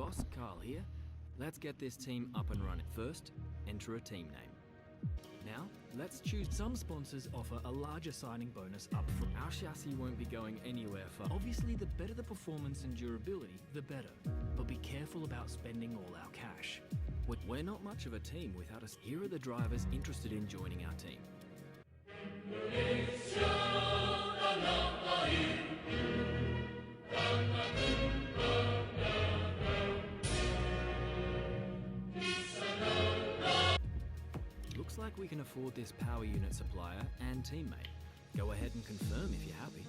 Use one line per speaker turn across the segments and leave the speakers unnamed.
boss, Carl here. Let's get this team up and running. First, enter a team name. Now, let's choose. Some sponsors offer a larger signing bonus up front. Our chassis won't be going anywhere far. Obviously, the better the performance and durability, the better. But be careful about spending all our cash. We're not much of a team without us. Here are the drivers interested in joining our team. Looks like we can afford this power unit supplier and teammate. Go ahead and confirm if you're happy.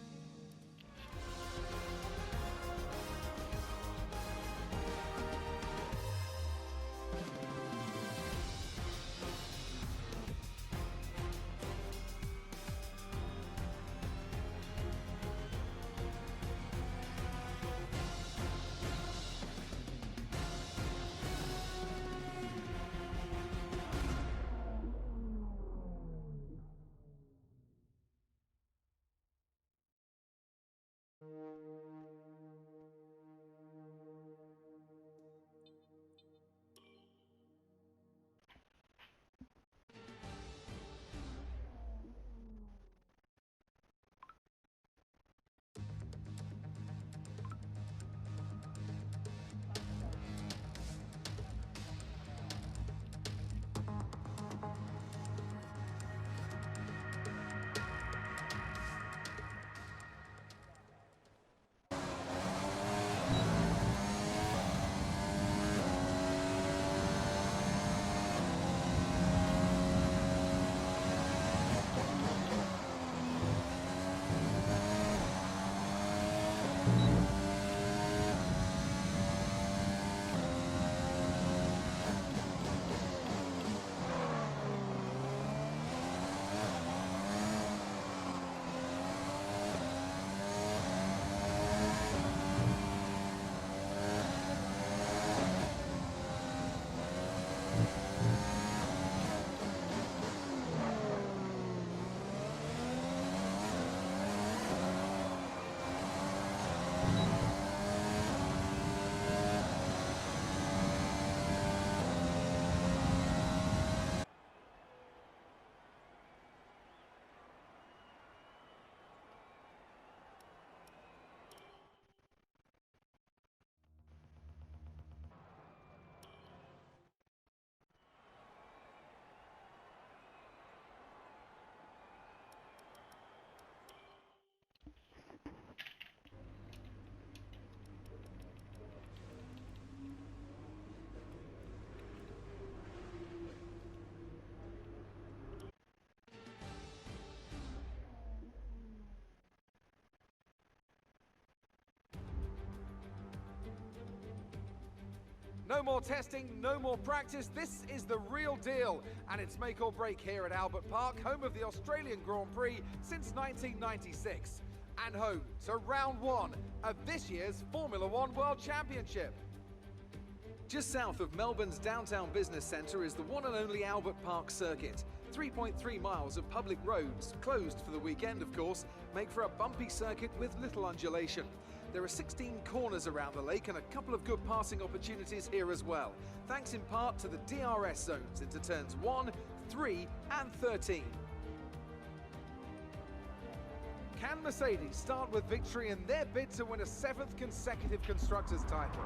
No more testing, no more practice. This is the real deal. And it's make or break here at Albert Park, home of the Australian Grand Prix since 1996. And home to round one of this year's Formula One World Championship. Just south of Melbourne's downtown business centre is the one and only Albert Park circuit. 3.3 miles of public roads, closed for the weekend of course, make for a bumpy circuit with little undulation. There are 16 corners around the lake and a couple of good passing opportunities here as well, thanks in part to the DRS zones into turns 1, 3 and 13. Can Mercedes start with victory in their bid to win a 7th consecutive Constructors' title?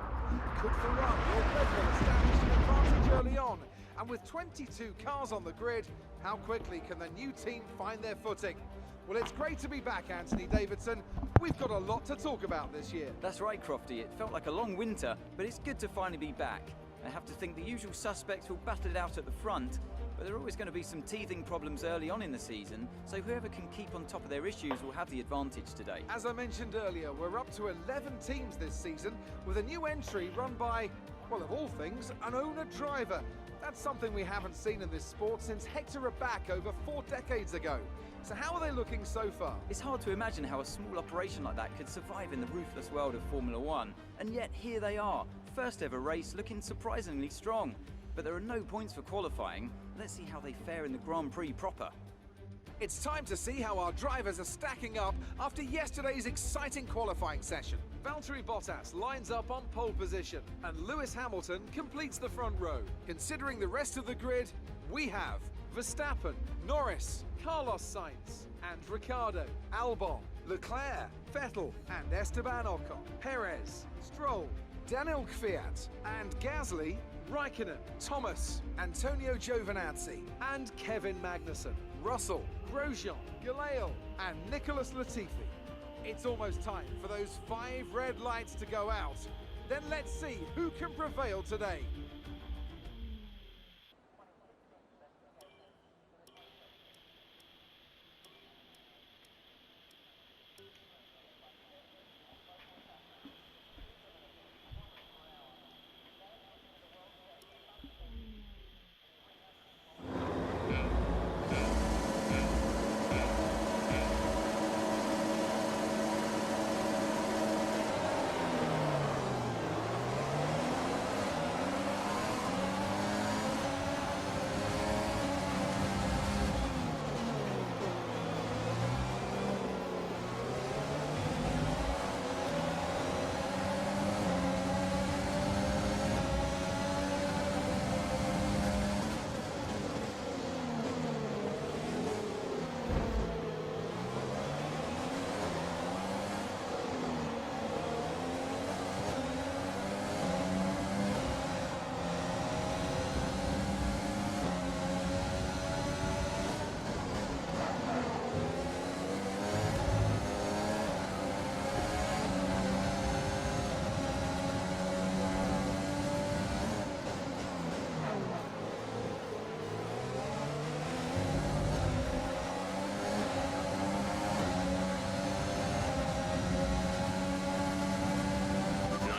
Could Ferrari or Red Bull establish an advantage early on? And with 22 cars on the grid, how quickly can the new team find their footing? Well, it's great to be back, Anthony Davidson. We've got a lot to talk about this year.
That's right, Crofty. It felt like a long winter, but it's good to finally be back. I have to think the usual suspects will battle it out at the front, but there are always going to be some teething problems early on in the season, so whoever can keep on top of their issues will have the advantage today.
As I mentioned earlier, we're up to 11 teams this season, with a new entry run by, well, of all things, an owner-driver. That's something we haven't seen in this sport since Hector Raback over 4 decades ago. So how are they looking so far?
It's hard to imagine how a small operation like that could survive in the ruthless world of Formula One, and yet here they are, first ever race looking surprisingly strong. But there are no points for qualifying. Let's see how they fare in the Grand Prix proper.
It's time to see how our drivers are stacking up after yesterday's exciting qualifying session. Valtteri Bottas lines up on pole position, and Lewis Hamilton completes the front row. Considering the rest of the grid, we have Verstappen, Norris, Carlos Sainz, and Ricciardo, Albon, Leclerc, Vettel, and Esteban Ocon, Perez, Stroll, Daniel Kvyat, and Gasly, Raikkonen, Thomas, Antonio Giovinazzi, and Kevin Magnussen, Russell, Grosjean, Galeal, and Nicholas Latifi. It's almost time for those 5 red lights to go out. Then let's see who can prevail today.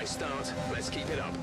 Start. Let's keep it up.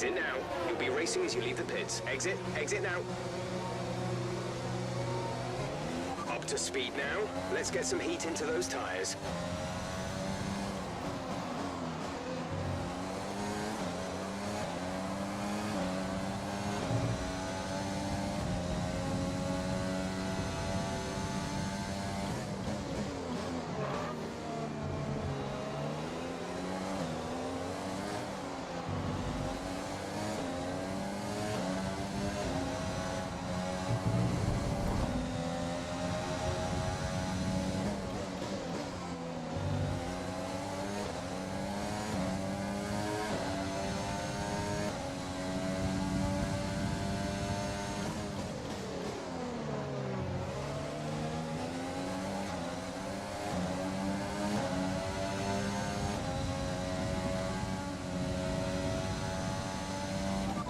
Exit now. You'll be racing as you leave the pits. Exit now. Up to speed now. Let's get some heat into those tyres.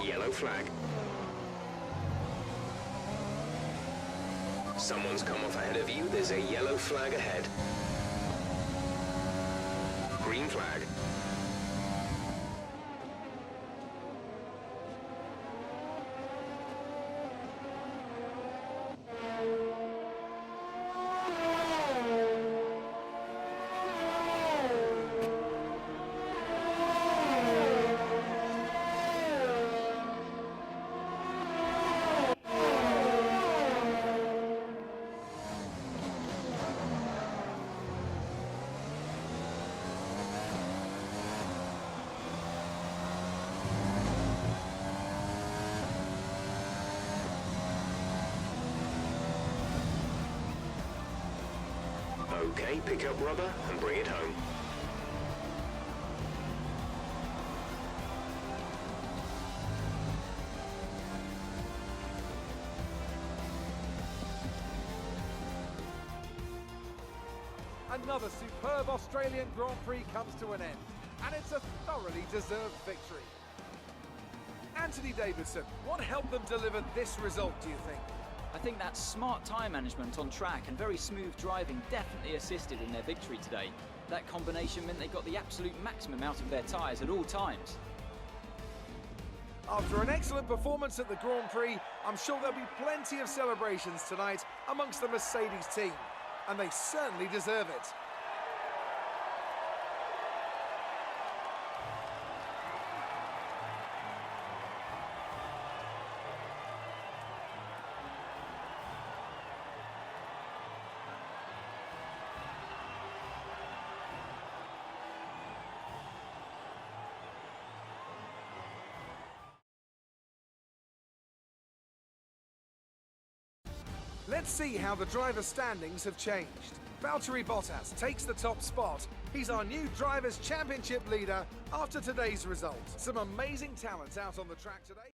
Yellow flag. Someone's come off ahead of you. There's a yellow flag ahead. Green flag. Okay, pick up rubber and bring it home.
Another superb Australian Grand Prix comes to an end, and it's a thoroughly deserved victory. Anthony Davidson, what helped them deliver this result, do you think?
I think that smart tyre management on track and very smooth driving definitely assisted in their victory today. That combination meant they got the absolute maximum out of their tyres at all times.
After an excellent performance at the Grand Prix, I'm sure there'll be plenty of celebrations tonight amongst the Mercedes team, and they certainly deserve it. Let's see how the driver standings have changed. Valtteri Bottas takes the top spot. He's our new Drivers' Championship leader after today's result. Some amazing talent out on the track today.